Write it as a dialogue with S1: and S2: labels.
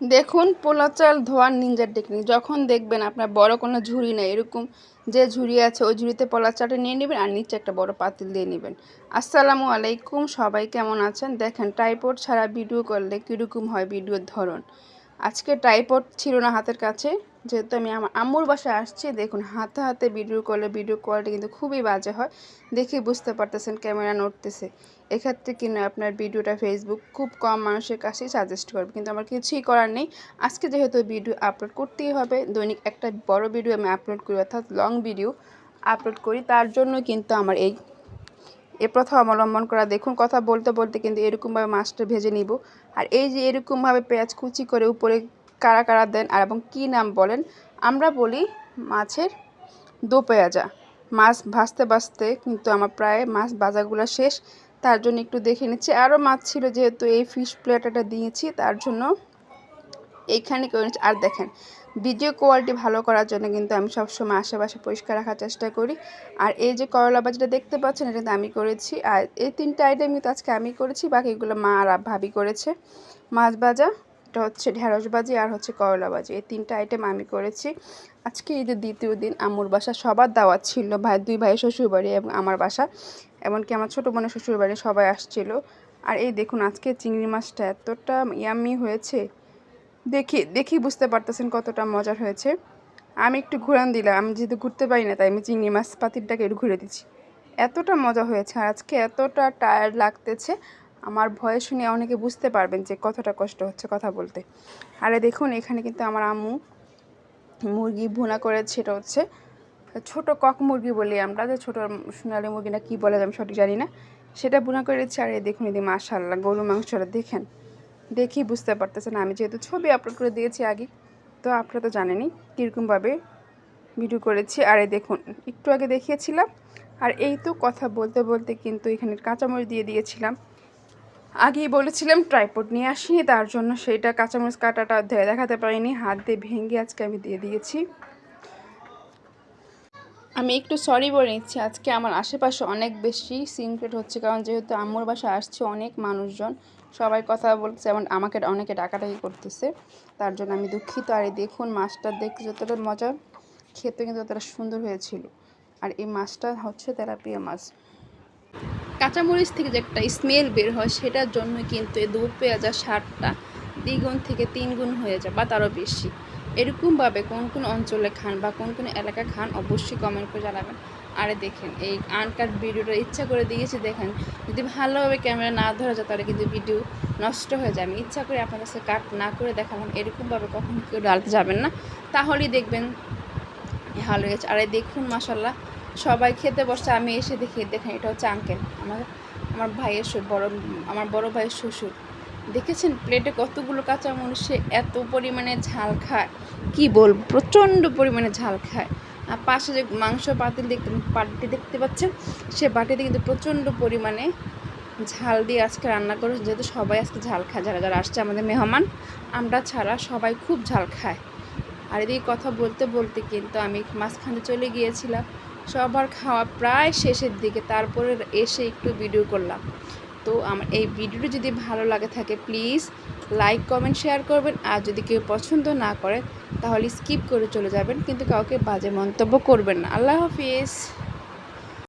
S1: দেখুন পোলা চাল ধোয়ার নিনজার টেকনিক। যখন দেখবেন আপনার বড় কোনো ঝুড়ি নেই, এরকম যে ঝুড়ি আছে ওই ঝুড়িতে পোলা চালটা নিয়ে নেবেন আর নিচে একটা বড় পাতিল দিয়ে নেবেন। আসসালামু আলাইকুম, সবাই কেমন আছেন? দেখেন ট্রাইপড ছাড়া ভিডিও করলে কীরকম হয় ভিডিওর ধরন। আজকে ট্রাইপড ছিল না হাতের কাছে, যেহেতু আমি আমার আম্মুর বাসায় আসছি। দেখুন হাতে হাতে ভিডিও করলে ভিডিও কোয়ালিটি কিন্তু খুবই বাজে হয়, দেখে বুঝতে পারতেছেন ক্যামেরা নড়তেছে। এক্ষেত্রে কিনা আপনার ভিডিওটা ফেসবুক খুব কম মানুষের কাছেই সাজেস্ট করবে, কিন্তু আমার কিছুই করার নেই। আজকে যেহেতু ভিডিও আপলোড করতেই হবে, দৈনিক একটা বড় ভিডিও আমি আপলোড করি, অর্থাৎ লং ভিডিও আপলোড করি, তার জন্য কিন্তু আমার এই প্রথা অবলম্বন করা। দেখুন কথা বলতে বলতে কিন্তু এরকমভাবে মাছটা ভেজে নিব। আর এই যে এরকমভাবে পেঁয়াজ কুচি করে উপরে কারা কারা দেন আর এবং কী নাম বলেন, আমরা বলি মাছের দো পেঁয়াজা। মাছ ভাজতে ভাজতে কিন্তু আমার প্রায় মাছ ভাজাগুলো শেষ, তার জন্য একটু দেখে নিচ্ছি। আরও মাছ ছিল, যেহেতু এই ফিশ প্লেটাটা দিয়েছি তার জন্য এইখানে করে নিচ্ছি। আর দেখেন ভিডিও কোয়ালিটি ভালো করার জন্য কিন্তু আমি সবসময় আশেপাশে পরিষ্কার রাখার চেষ্টা করি। আর এই যে করলা ভাজিটা দেখতে পাচ্ছেন, এটা কিন্তু আমি করেছি। আর এই তিনটা আইটেম কিন্তু আজকে আমি করেছি, বাকিগুলো মা আর ভাবি করেছে। মাছ ভাজা, এটা হচ্ছে ঢেঁড়স ভাজি, আর হচ্ছে করলা ভাজি, এই তিনটা আইটেম আমি করেছি। আজকে ঈদের দ্বিতীয় দিন আম্মুর বাসা সবার দাওয়াত ছিল, দুই ভাই শ্বশুরবাড়ি এবং আমার বাসা, এমনকি আমার ছোটো বোনের শ্বশুরবাড়ি, সবাই আসছিল। আর এই দেখুন আজকে চিংড়ি মাছটা এতটা ইয়াম্মি হয়েছে, দেখি বুঝতে পারতেছেন কতটা মজার হয়েছে। আমি একটু ঘুরান দিলাম, আমি যেহেতু ঘুরতে পারি না তাই আমি চিংড়ি মাছ পাতিলটাকে একটু ঘুরে দিচ্ছি। এতটা মজা হয়েছে, আর আজকে এতটা টায়ার্ড লাগতেছে, আমার ভয়ে শুনে অনেকে বুঝতে পারবেন যে কতটা কষ্ট হচ্ছে কথা বলতে। আরে দেখুন এখানে কিন্তু আমার আম্মু মুরগি ভুনা করেছে, এটা হচ্ছে ছোটো কক মুরগি বলি আমরা, যে ছোটো সোনালি মুরগি না কী বলে আমি সঠিক জানি না, সেটা ভুনা করেছি। আর এই দেখুন এদিকে মাশাআল্লাহ গরু মাংসটা দেখেন, দেখি বুঝতে পারতেছেন। আমি যেহেতু ছবি আপলোড করে দিয়েছি আগে, তো আপনারা তো জানেনই কীরকমভাবে ভিডিও করেছি। আর এই দেখুন একটু আগে দেখিয়েছিলাম। আর এই তো কথা বলতে বলতে কিন্তু এখানে কাঁচামরিচ দিয়ে দিয়েছিলাম। আগেই বলেছিলাম ট্রাইপড নিয়ে আসিনি, তার জন্য সেইটা কাঁচামরিচ কাটাটা দেখাতে পারিনি, হাত দিয়ে ভেঙে আজকে আমি দিয়ে দিয়েছি। আমি একটু সরি বলে নিচ্ছি, আজকে আমার আশেপাশে অনেক বেশি সিনক্রেট হচ্ছে, কারণ যেহেতু আম্মুর বাসায় আসছে অনেক মানুষজন, সবাই কথা বলছে এবং আমাকে অনেকে ডাকাডাকি করতেছে, তার জন্য আমি দুঃখিত। আর এই দেখুন মাছটা দেখতে যতটা মজা, খেতে কিন্তু ততটা সুন্দর হয়েছিল। আর এই মাছটা হচ্ছে তেলাপিয়া মাছ। কাঁচামরিচ থেকে যে একটা স্মেল বের হয়, সেটার জন্য কিন্তু এই দু পেঁয়াজা স্বাদটা দ্বিগুণ থেকে তিনগুণ হয়ে যায় বা তারও বেশি। এরকমভাবে কোন কোন অঞ্চলে খান বা কোন কোন এলাকা খান অবশ্যই কমেন্ট করে জানাবেন। আরে দেখেন এই আনকাট ভিডিওটা ইচ্ছা করে দিয়েছি, দেখেন যদি ভালোভাবে ক্যামেরা না ধরা যায় তাহলে কিন্তু ভিডিও নষ্ট হয়ে যায়। আমি ইচ্ছা করে আপনার কাছে কাট না করে দেখালাম, এরকমভাবে কখনো কেউ ডালতে যাবেন না, তাহলেই দেখবেন ভালো হয়েছে। আর এই দেখুন মাশাআল্লাহ সবাই খেতে বসছে, আমি এসে দেখেন এটা হচ্ছে আঙ্কেল, আমার ভাইয়ের আমার বড় ভাইয়ের শ্বশুর। দেখেছেন প্লেটে কতগুলো কাঁচামরিচ, সে এত পরিমাণে ঝাল খায় কি বলবো, প্রচণ্ড পরিমাণে ঝাল খায়। আর পাশে যে মাংস বাটি দেখতে পাচ্ছেন, সে বাটিতে কিন্তু প্রচণ্ড পরিমাণে ঝাল দিয়ে আজকে রান্না করে, যেহেতু সবাই আজকে ঝাল খায়, যারা যারা আসছে আমাদের মেহমান, আমরা ছাড়া সবাই খুব ঝাল খায়। আর এদিকে কথা বলতে বলতে কিন্তু আমি মাঝখানে চলে গিয়েছিলাম, সবার খাওয়া প্রায় শেষের দিকে, তারপরে এসে একটু ভিডিও করলাম। তো আমার এই ভিডিওটি যদি ভালো লাগে থাকে প্লিজ লাইক কমেন্ট শেয়ার করবেন, আর যদি কেউ পছন্দ না করে তাহলে স্কিপ করে চলে যাবেন, কিন্তু কাউকে বাজে মন্তব্য করবেন না। আল্লাহ হাফিজ।